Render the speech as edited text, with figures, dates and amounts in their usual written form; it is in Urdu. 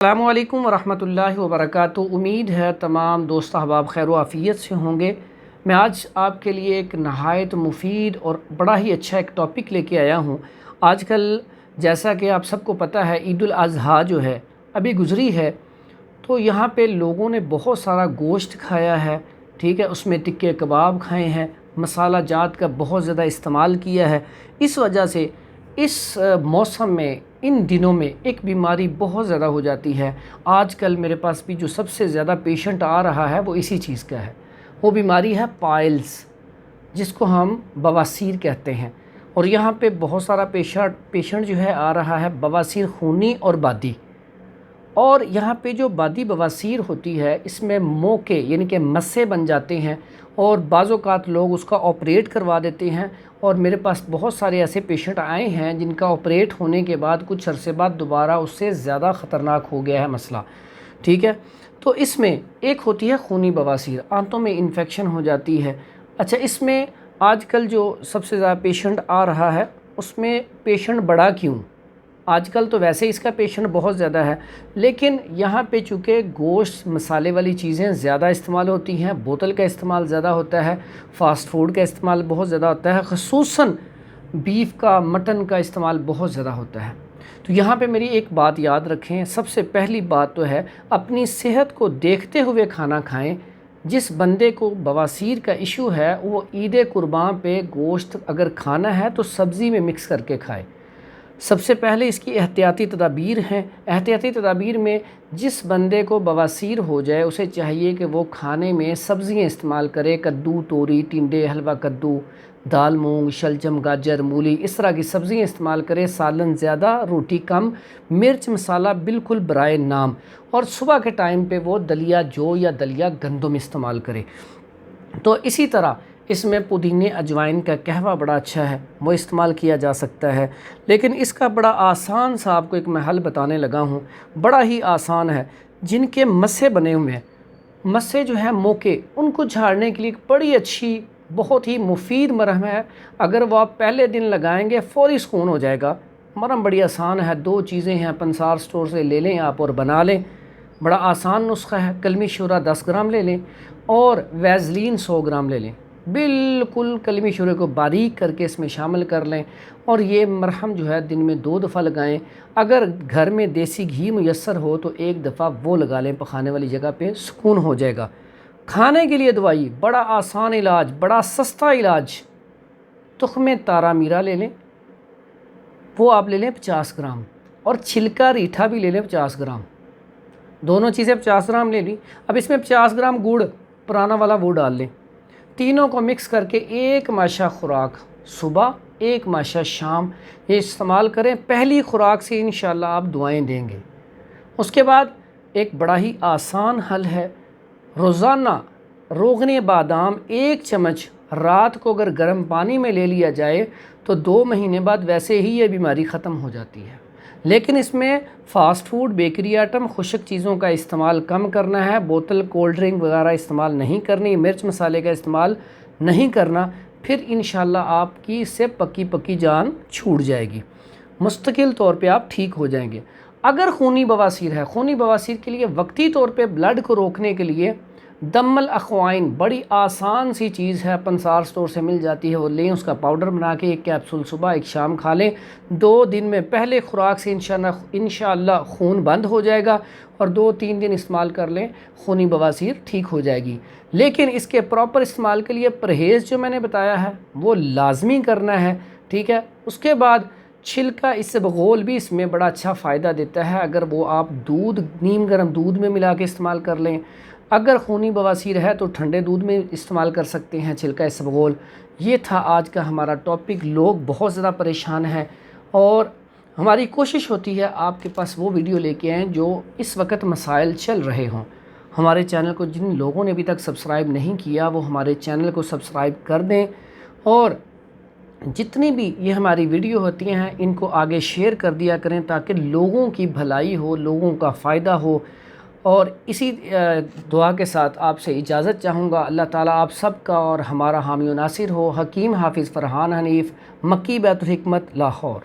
السلام علیکم ورحمۃ اللہ وبرکاتہ۔ امید ہے تمام دوست احباب خیر و عافیت سے ہوں گے۔ میں آج آپ کے لیے ایک نہایت مفید اور بڑا ہی اچھا ایک ٹاپک لے کے آیا ہوں۔ آج کل جیسا کہ آپ سب کو پتہ ہے، عید الاضحیٰ جو ہے ابھی گزری ہے، تو یہاں پہ لوگوں نے بہت سارا گوشت کھایا ہے، ٹھیک ہے، اس میں ٹکے کباب کھائے ہیں، مسالہ جات کا بہت زیادہ استعمال کیا ہے۔ اس وجہ سے اس موسم میں ان دنوں میں ایک بیماری بہت زیادہ ہو جاتی ہے۔ آج کل میرے پاس بھی جو سب سے زیادہ پیشنٹ آ رہا ہے وہ اسی چیز کا ہے۔ وہ بیماری ہے پائلز، جس کو ہم بواسیر کہتے ہیں۔ اور یہاں پہ بہت سارا پیشنٹ جو ہے آ رہا ہے بواسیر خونی اور بادی۔ اور یہاں پہ جو بادی بواسیر ہوتی ہے، اس میں موقع یعنی کہ مسے بن جاتے ہیں، اور بعض اوقات لوگ اس کا آپریٹ کروا دیتے ہیں۔ اور میرے پاس بہت سارے ایسے پیشنٹ آئے ہیں جن کا آپریٹ ہونے کے بعد کچھ عرصے بعد دوبارہ اس سے زیادہ خطرناک ہو گیا ہے مسئلہ، ٹھیک ہے۔ تو اس میں ایک ہوتی ہے خونی بواسیر، آنتوں میں انفیکشن ہو جاتی ہے۔ اچھا، اس میں آج کل جو سب سے زیادہ پیشنٹ آ رہا ہے، اس میں پیشنٹ بڑا کیوں؟ آج کل تو ویسے اس کا پیشنٹ بہت زیادہ ہے، لیکن یہاں پہ چونکہ گوشت مسالے والی چیزیں زیادہ استعمال ہوتی ہیں، بوتل کا استعمال زیادہ ہوتا ہے، فاسٹ فوڈ کا استعمال بہت زیادہ ہوتا ہے، خصوصاً بیف کا، مٹن کا استعمال بہت زیادہ ہوتا ہے۔ تو یہاں پہ میری ایک بات یاد رکھیں، سب سے پہلی بات تو ہے اپنی صحت کو دیکھتے ہوئے کھانا کھائیں۔ جس بندے کو بواسیر کا ایشو ہے، وہ عید قربان پہ گوشت اگر کھانا ہے تو سبزی میں مکس کر کے کھائے۔ سب سے پہلے اس کی احتیاطی تدابیر ہیں۔ احتیاطی تدابیر میں جس بندے کو بواسیر ہو جائے اسے چاہیے کہ وہ کھانے میں سبزیاں استعمال کرے، کدو، توری، ٹنڈے، حلوہ کدو، دال مونگ، شلجم، گاجر، مولی، اس طرح کی سبزیاں استعمال کرے، سالن زیادہ، روٹی کم، مرچ مسالہ بالکل برائے نام، اور صبح کے ٹائم پہ وہ دلیا جو یا دلیا گندم استعمال کرے۔ تو اسی طرح اس میں پودینے اجوائن کا قہوہ بڑا اچھا ہے، وہ استعمال کیا جا سکتا ہے۔ لیکن اس کا بڑا آسان سا آپ کو ایک میں حل بتانے لگا ہوں، بڑا ہی آسان ہے۔ جن کے مسے بنے ہوئے ہیں، مسے جو ہیں موقع، ان کو جھاڑنے کے لیے ایک بڑی اچھی بہت ہی مفید مرہم ہے۔ اگر وہ آپ پہلے دن لگائیں گے فوری سکون ہو جائے گا۔ مرہم بڑی آسان ہے، 2 چیزیں ہیں، پنسار سٹور سے لے لیں آپ اور بنا لیں۔ بڑا آسان نسخہ ہے۔ کلمی شورا 10 گرام لے لیں اور ویزلین 100 گرام لے لیں، بالکل کلمی شورے کو باریک کر کے اس میں شامل کر لیں، اور یہ مرہم جو ہے دن میں 2 دفعہ لگائیں۔ اگر گھر میں دیسی گھی میسر ہو تو 1 دفعہ وہ لگا لیں پخانے والی جگہ پہ، سکون ہو جائے گا۔ کھانے کے لیے دوائی، بڑا آسان علاج، بڑا سستا علاج، تخم تارا میرا لے لیں، وہ آپ لے لیں 50 گرام، اور چھلکا ریٹھا بھی لے لیں 50 گرام۔ دونوں چیزیں 50 گرام لے لی۔ اب اس میں 50 گرام گڑ پرانا والا وہ ڈال لیں، تینوں کو مکس کر کے 1 ماشا خوراک صبح، 1 ماشا شام، یہ استعمال کریں۔ پہلی خوراک سے انشاءاللہ آپ دعائیں دیں گے۔ اس کے بعد ایک بڑا ہی آسان حل ہے، روزانہ روغن بادام 1 چمچ رات کو اگر گرم پانی میں لے لیا جائے تو 2 مہینے بعد ویسے ہی یہ بیماری ختم ہو جاتی ہے۔ لیکن اس میں فاسٹ فوڈ، بیکری آئٹم، خشک چیزوں کا استعمال کم کرنا ہے، بوتل کولڈ ڈرنک وغیرہ استعمال نہیں کرنی، مرچ مسالے کا استعمال نہیں کرنا، پھر انشاءاللہ آپ کی اس سے پکی جان چھوٹ جائے گی، مستقل طور پہ آپ ٹھیک ہو جائیں گے۔ اگر خونی بواسیر ہے، خونی بواسیر کے لیے وقتی طور پہ بلڈ کو روکنے کے لیے دم الاخوائن بڑی آسان سی چیز ہے، پنسار سٹور سے مل جاتی ہے، وہ لیں، اس کا پاؤڈر بنا کے 1 کیپسول صبح 1 شام کھا لیں۔ 2 دن میں پہلے خوراک سے انشاءاللہ خون بند ہو جائے گا، اور 2-3 دن استعمال کر لیں، خونی بواسیر ٹھیک ہو جائے گی۔ لیکن اس کے پراپر استعمال کے لیے پرہیز جو میں نے بتایا ہے وہ لازمی کرنا ہے، ٹھیک ہے۔ اس کے بعد چھلکا اسبغول بھی اس میں بڑا اچھا فائدہ دیتا ہے، اگر وہ آپ دودھ، نیم گرم دودھ میں ملا کے استعمال کر لیں۔ اگر خونی بواسیر ہے تو ٹھنڈے دودھ میں استعمال کر سکتے ہیں چھلکا اسبغول۔ یہ تھا آج کا ہمارا ٹاپک۔ لوگ بہت زیادہ پریشان ہیں، اور ہماری کوشش ہوتی ہے آپ کے پاس وہ ویڈیو لے کے آئیں جو اس وقت مسائل چل رہے ہوں۔ ہمارے چینل کو جن لوگوں نے ابھی تک سبسکرائب نہیں کیا وہ ہمارے چینل کو سبسکرائب کر دیں، اور جتنی بھی یہ ہماری ویڈیو ہوتی ہیں ان کو آگے شیئر کر دیا کریں تاکہ لوگوں کی بھلائی ہو، لوگوں کا فائدہ ہو۔ اور اسی دعا کے ساتھ آپ سے اجازت چاہوں گا۔ اللہ تعالیٰ آپ سب کا اور ہمارا حامی و ناصر ہو۔ حکیم حافظ فرحان حنیف، مکی بیت الحکمت، لاہور۔